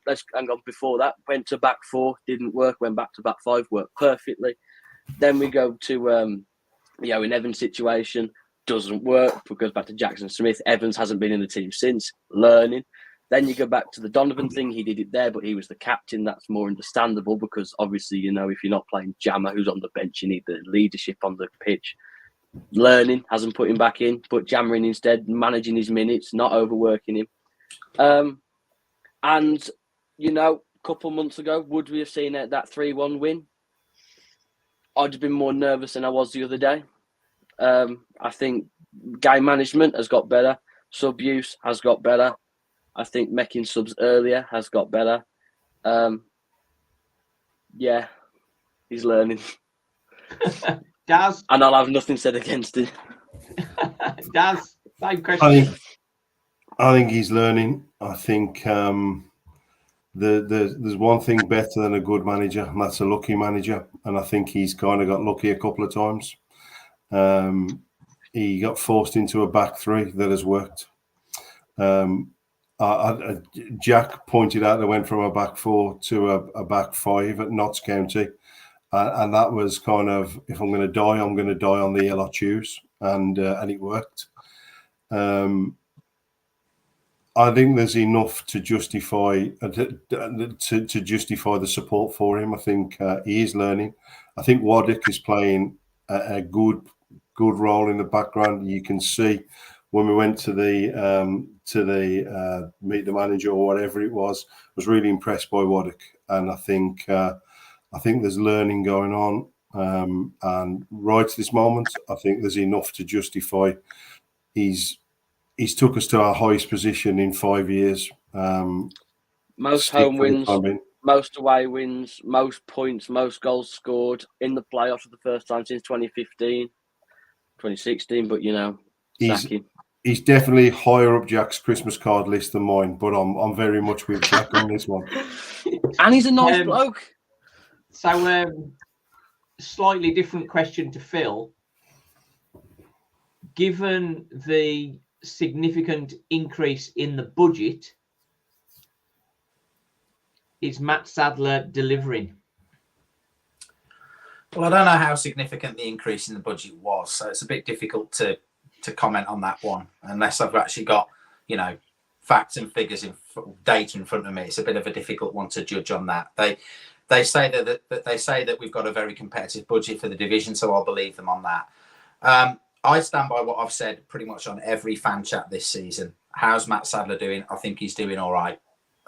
let's hang on. Before that, went to back 4. Didn't work. Went back to back 5. Worked perfectly. Then we go to the Owen Evans situation. Doesn't work. Goes back to Jackson Smith. Evans hasn't been in the team since. Learning. Then you go back to the Donovan thing. He did it there, but he was the captain. That's more understandable because obviously, if you're not playing Jammer, who's on the bench, you need the leadership on the pitch. Learning, hasn't put him back in, put Jammer in instead, managing his minutes, not overworking him. And, a couple months ago, would we have seen that 3-1 win? I'd have been more nervous than I was the other day. I think game management has got better. Sub use has got better. I think making subs earlier has got better. Yeah, he's learning. Daz? And I'll have nothing said against it. Daz, same question. I think he's learning. I think there's one thing better than a good manager, and that's a lucky manager. And I think he's kind of got lucky a couple of times. He got forced into a back 3 that has worked. Jack pointed out they went from a back four to a back five at Notts County, and that was kind of, if I'm going to die, I'm going to die on the hill I choose, and it worked. I think there's enough to justify to justify the support for him. I think he is learning. I think Waddick is playing a good role in the background. You can see when we went to the meet the manager or whatever it was really impressed by Waddick, and I think there's learning going on. And right at this moment, I think there's enough to justify he's took us to our highest position in 5 years. Most home wins, most away wins, most points, most goals scored in the playoffs for the first time since 2015, 2016. But he's definitely higher up Jack's Christmas card list than mine. But I'm very much with Jack on this one. And he's a nice bloke. So, slightly different question to Phil. Given the significant increase in the budget, is Matt Sadler delivering? Well, I don't know how significant the increase in the budget was, so it's a bit difficult to comment on that one unless I've actually got facts and figures data in front of me. It's a bit of a difficult one to judge on that. They say that we've got a very competitive budget for the division, so I'll believe them on that. I stand by what I've said pretty much on every fan chat this season. How's Matt Sadler doing? I think he's doing all right.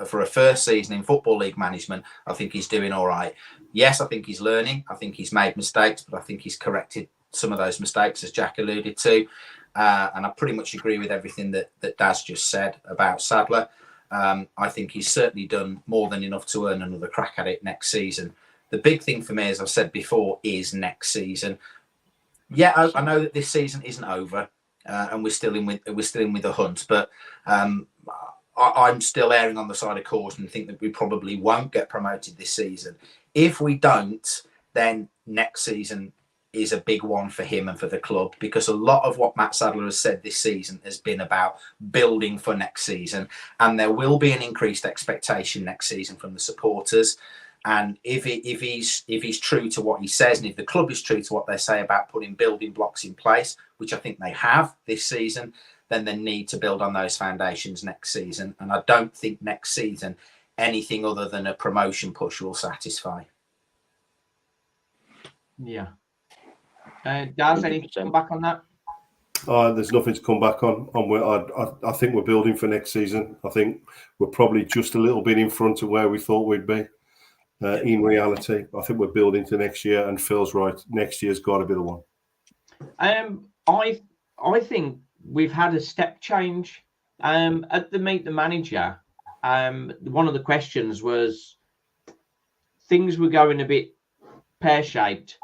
For a first season in Football League management, I think he's doing all right. Yes, I think he's learning. I think he's made mistakes, but I think he's corrected some of those mistakes, as Jack alluded to. And I pretty much agree with everything that Daz just said about Sadler. I think he's certainly done more than enough to earn another crack at it next season. The big thing for me, as I've said before, is next season. Yeah, I know that this season isn't over, and we're still in with the hunt. But I'm still erring on the side of caution and think that we probably won't get promoted this season. If we don't, then next season is a big one for him and for the club, because a lot of what Matt Sadler has said this season has been about building for next season, and there will be an increased expectation next season from the supporters. And if he's true to what he says, and if the club is true to what they say about putting building blocks in place, which I think they have this season, then they need to build on those foundations next season. And I don't think next season anything other than a promotion push will satisfy. Yeah. Daz, anything to come back on that? There's nothing to come back on. I think we're building for next season. I think we're probably just a little bit in front of where we thought we'd be. In reality, I think we're building to next year, and Phil's right. Next year's got to be the one. I think we've had a step change at the Meet the Manager. One of the questions was things were going a bit pear-shaped,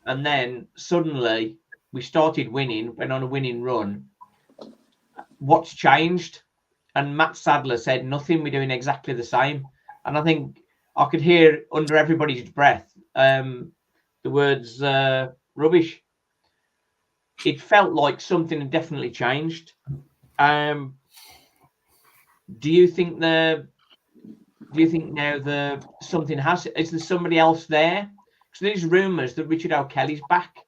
and then suddenly we started winning, went on a winning run. What's changed? And Matt Sadler said nothing. We're doing exactly the same. And I think I could hear under everybody's breath the words rubbish. It felt like something had definitely changed. Do you think now something has? Is there somebody else there? Because there's rumours that Richard O'Kelly's back,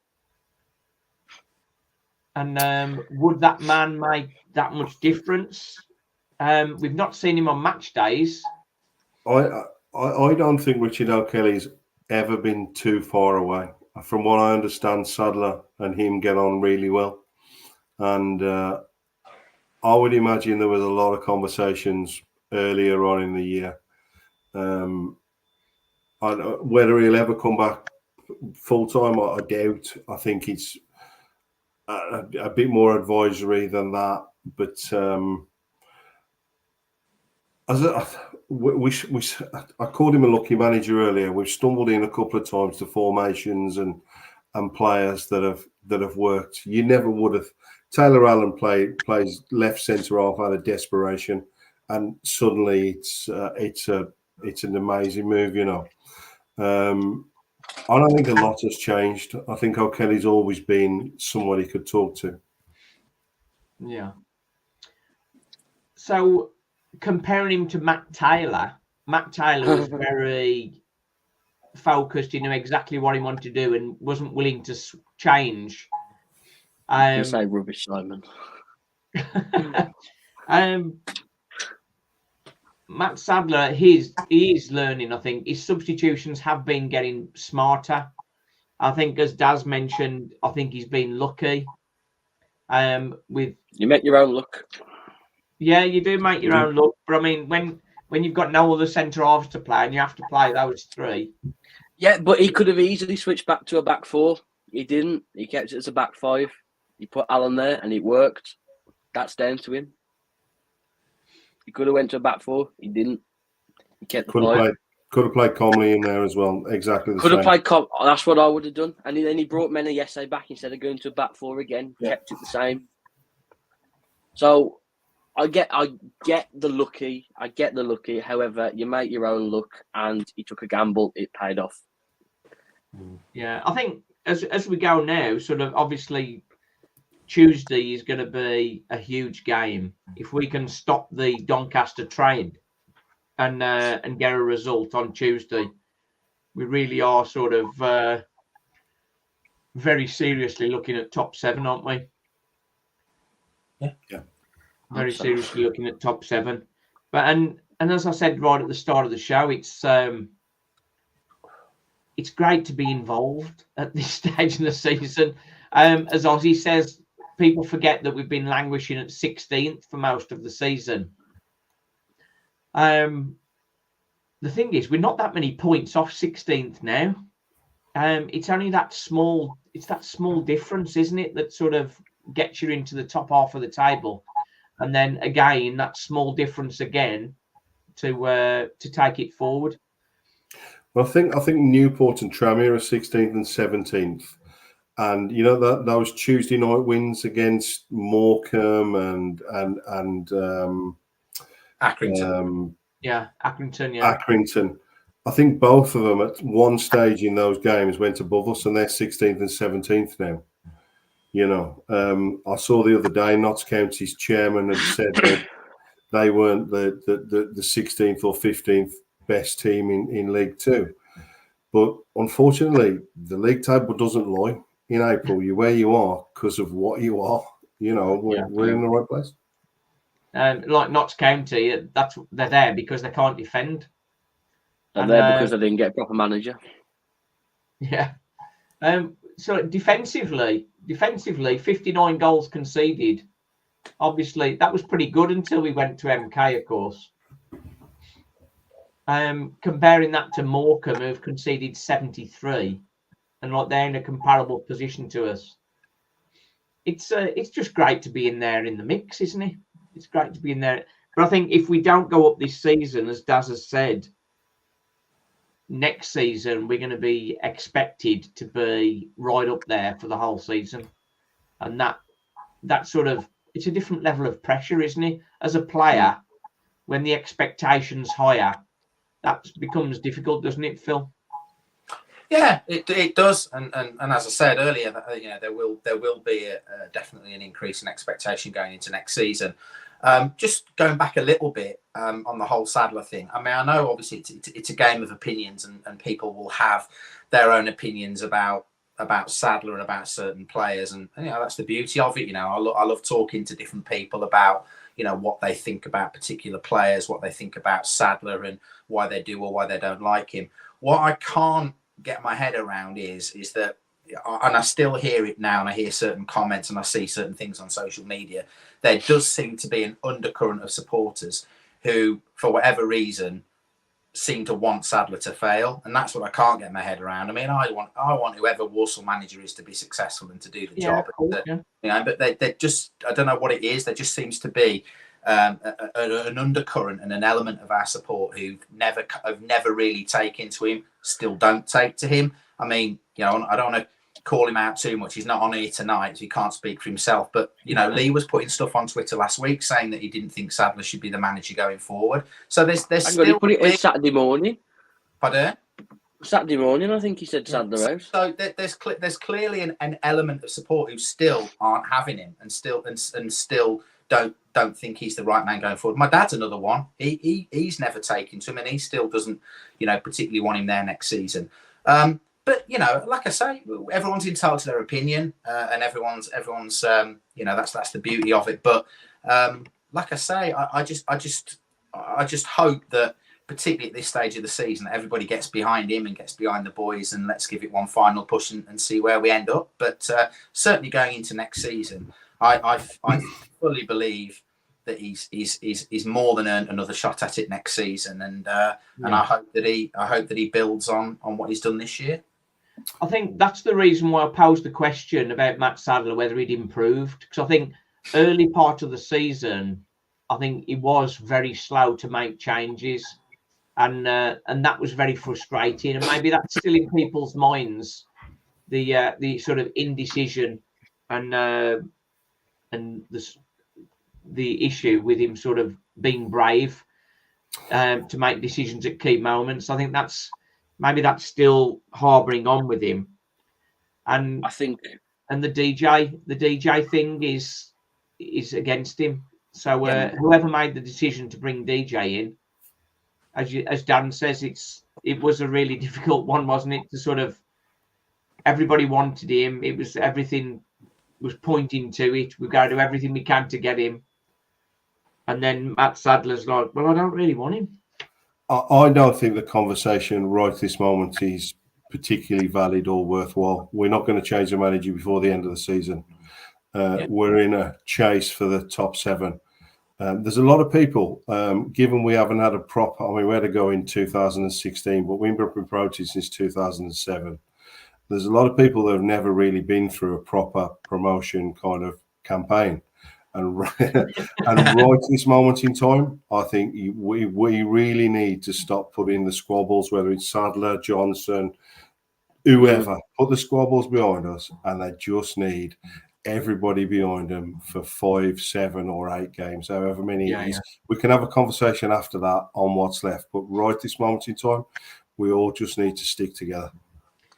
and would that man make that much difference? We've not seen him on match days. I don't think Richard O'Kelly's ever been too far away. From what I understand, Sadler and him get on really well. And I would imagine there was a lot of conversations earlier on in the year. Whether he'll ever come back full-time, I doubt. I think it's a bit more advisory than that. But I called him a lucky manager earlier. We've stumbled in a couple of times to formations and players that have worked. You never would have. Taylor Allen plays left centre half out of desperation, and suddenly it's an amazing move. I don't think a lot has changed. I think O'Kelly's always been someone he could talk to. Yeah. So comparing him to Matt Taylor was very focused. He knew exactly what he wanted to do and wasn't willing to change. You say rubbish, Simon. Matt Sadler, he is learning. I think his substitutions have been getting smarter. I think, as Daz mentioned, I think he's been lucky. With you make your own luck. Yeah, you do make your own luck. But I mean, when you've got no other centre halves to play and you have to play those three. Yeah, but he could have easily switched back to a back four. He didn't. He kept it as a back five. He put Alan there and it worked. That's down to him. He could have went to a back four. He didn't. He kept the five. Could have played Comley in there as well. Exactly the same. Could have played That's what I would have done. And then he brought Mena Yesse back instead of going to a back four again. Yeah. Kept it the same. So I get the lucky. However, you make your own luck, and he took a gamble. It paid off. Yeah, I think as we go now, sort of obviously Tuesday is going to be a huge game. If we can stop the Doncaster train and get a result on Tuesday, we really are sort of very seriously looking at top 7, aren't we? Yeah. Very seriously looking at top 7. But and as I said right at the start of the show, it's great to be involved at this stage in the season. As Ozzy says, people forget that we've been languishing at 16th for most of the season. The thing is, we're not that many points off 16th now. It's only that small. It's that small difference, isn't it, that sort of gets you into the top half of the table, and then again that small difference again to take it forward. Well, I think Newport and Tranmere are 16th and 17th, and you know that those Tuesday night wins against Morecambe and Accrington. Accrington. Yeah, Accrington. I think both of them at one stage in those games went above us, and they're 16th and 17th now. You know, I saw the other day Notts County's chairman had said that they weren't the 16th or 15th best team in League Two. But unfortunately, the league table doesn't lie. In April, you're where you are because of what you are. You know, we're in the right place. Like Notts County, they're there because they can't defend. And there because they didn't get a proper manager. Yeah. So defensively, 59 goals conceded. Obviously, that was pretty good until we went to MK, of course. Comparing that to Morecambe, who've conceded 73, and like they're in a comparable position to us. It's just great to be in there in the mix, isn't it? It's great to be in there. But I think if we don't go up this season, as Daz has said, next season we're going to be expected to be right up there for the whole season, and that sort of, it's a different level of pressure, isn't it? As a player, when the expectation's higher, that becomes difficult, doesn't it, Phil? Yeah, it does, and as I said earlier, there will be definitely an increase in expectation going into next season. Just going back a little bit on the whole Sadler thing. I mean, I know obviously it's a game of opinions, and people will have their own opinions about Sadler and about certain players, and that's the beauty of it. I love talking to different people about what they think about particular players, what they think about Sadler, and why they do or why they don't like him. What I can't get my head around is that, and I still hear it now, and I hear certain comments and I see certain things on social media, there does seem to be an undercurrent of supporters who, for whatever reason, seem to want Sadler to fail, and that's what I can't get my head around. I mean, I want whoever Walsall manager is to be successful and to do the job. Cool, but they just, I don't know what it is. There just seems to be an undercurrent and an element of our support who have never really taken to him, still don't take to him. I mean, I don't want to call him out too much. He's not on here tonight, so he can't speak for himself. But Lee was putting stuff on Twitter last week saying that he didn't think Sadler should be the manager going forward. So there's still. He put it in Saturday morning. Pardon? Saturday morning, I think he said Sadler out. So there's clearly an element of support who still aren't having him, and still don't think he's the right man going forward. My dad's another one. He's never taken to him, and he still doesn't, particularly want him there next season. But like I say, everyone's entitled to their opinion, and everyone's that's the beauty of it. But like I say, I just hope that, particularly at this stage of the season, everybody gets behind him and gets behind the boys, and let's give it one final push and see where we end up. But certainly going into next season, I fully believe that he's more than earned another shot at it next season, and I hope that he builds on what he's done this year. I think that's the reason why I posed the question about Matt Sadler, whether he'd improved, because I think early part of the season, I think he was very slow to make changes. And that was very frustrating, and maybe that's still in people's minds, the sort of indecision and the issue with him sort of being brave to make decisions at key moments. I think that's still harboring on with him, and I think, and the DJ thing is against him. So whoever made the decision to bring DJ in, as Dan says, it was a really difficult one, wasn't it? To sort of, everybody wanted him. It was, everything was pointing to it. We've got to do everything we can to get him. And then Matt Sadler's like, well, I don't really want him. I don't think the conversation right this moment is particularly valid or worthwhile. We're not going to change the manager before the end of the season. We're in a chase for the top 7. There's a lot of people, given we haven't had a proper, we had to go in 2016, but we've been promoted since 2007. There's a lot of people that have never really been through a proper promotion kind of campaign. And right this moment in time, I think we really need to stop putting the squabbles, whether it's Sadler, Johnson, whoever, put the squabbles behind us, and they just need everybody behind them for 5, 7 or 8 games, however many it is. We can have a conversation after that on what's left, but right this moment in time, we all just need to stick together.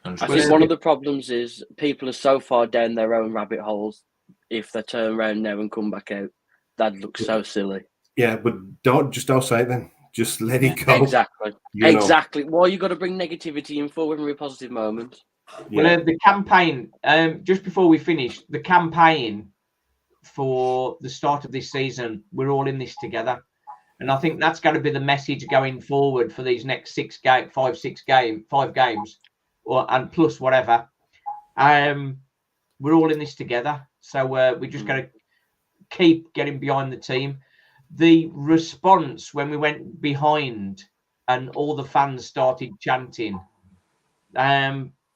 I think one of the problems is people are so far down their own rabbit holes. If they turn around now and come back out, that looks so silly. Yeah, but don't say it then. Just let it go. Exactly. Why you got to bring negativity in for when we're a positive moment? Well, the campaign, just before we finish, the campaign for the start of this season, we're all in this together. And I think that's going to be the message going forward for these next 5 games, and plus whatever. We're all in this together. So we just got to keep getting behind the team. The response when we went behind and all the fans started chanting,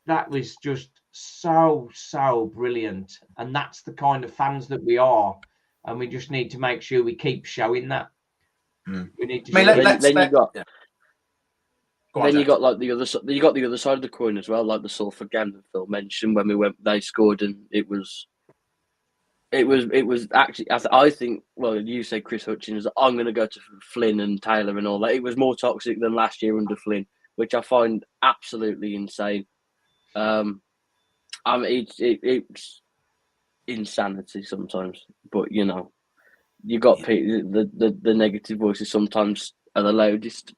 that was just so brilliant. And that's the kind of fans that we are. And we just need to make sure we keep showing that. We need to. Then you got like the other. You got the other side of the coin as well, like the Salford game that Phil mentioned when we went. They scored, and it was actually. I think. Well, you say Chris Hutchins. I'm going to go to Flynn and Taylor and all that. It was more toxic than last year under Flynn, which I find absolutely insane. It's insanity sometimes, but you got the negative voices sometimes are the loudest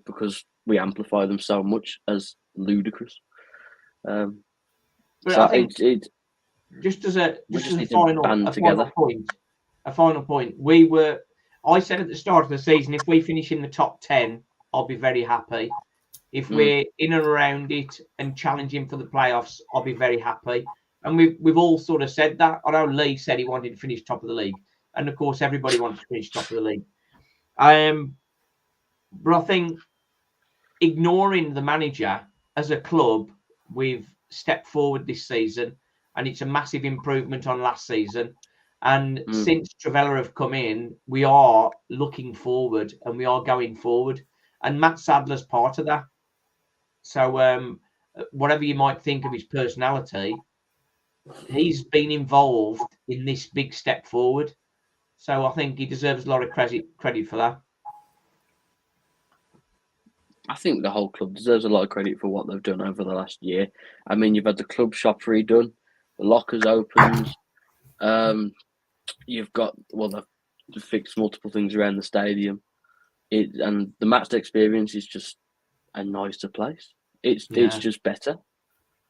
because we amplify them so much as ludicrous. But so I think just as a final point, I said at the start of the season, if we finish in the top 10, I'll be very happy. If we're in and around it and challenging for the playoffs, I'll be very happy. And we've all sort of said that. I know Lee said he wanted to finish top of the league. And of course, everybody wants to finish top of the league. But I think ignoring the manager as a club, we've stepped forward this season. And it's a massive improvement on last season. And since Travella have come in, we are looking forward and we are going forward. And Matt Sadler's part of that. So whatever you might think of his personality, he's been involved in this big step forward. So I think he deserves a lot of credit for that. I think the whole club deserves a lot of credit for what they've done over the last year. I mean, you've had the club shop redone, the lockers opened, you've got they've fixed multiple things around the stadium. And the match experience is just a nicer place. It's just better.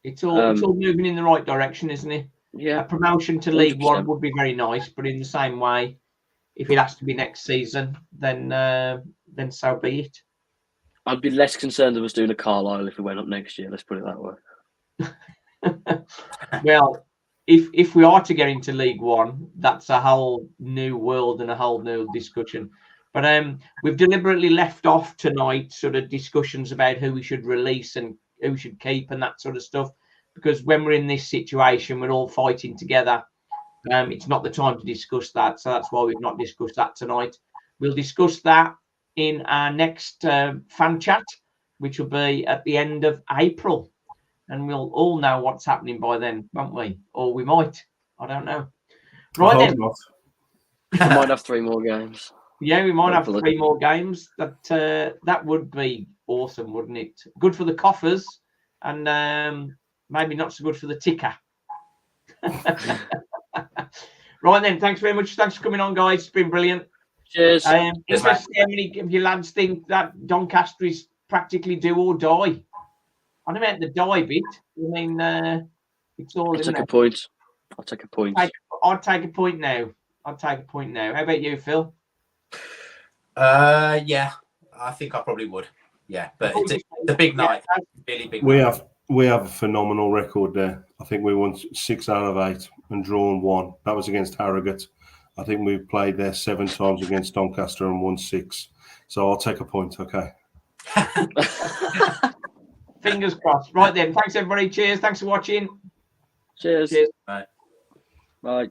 It's all moving in the right direction, isn't it? Yeah. A promotion to 100%. League One would be very nice, but in the same way, if it has to be next season, then so be it. I'd be less concerned of us doing a Carlisle if we went up next year. Let's put it that way. Well, if we are to get into League One, that's a whole new world and a whole new discussion. But we've deliberately left off tonight sort of discussions about who we should release and who we should keep and that sort of stuff, because when we're in this situation, we're all fighting together. It's not the time to discuss that, so that's why we've not discussed that tonight. We'll discuss that in our next fan chat, which will be at the end of April. And we'll all know what's happening by then, won't we? Or we might. I don't know. Right then. We might have 3 more games. Yeah, we might Hopefully. have 3 more games. That would be awesome, wouldn't it? Good for the coffers, and maybe not so good for the ticker. Right then. Thanks very much. Thanks for coming on, guys. It's been brilliant. Cheers. Interesting how many of you lads think that Doncaster is practically do or die. I don't meant the die bit. I mean, it's all. I'll take a point. I'll take a point. I'd take a point now. How about you, Phil? Yeah, I think I probably would. Yeah, but it's a big night. Really big. We have a phenomenal record there. I think we won 6 out of 8 and drawn 1. That was against Harrogate. I think we've played there 7 times against Doncaster and won 6. So I'll take a point. Okay. Fingers crossed. Right then. Thanks everybody. Cheers. Thanks for watching. Cheers. Bye. Bye.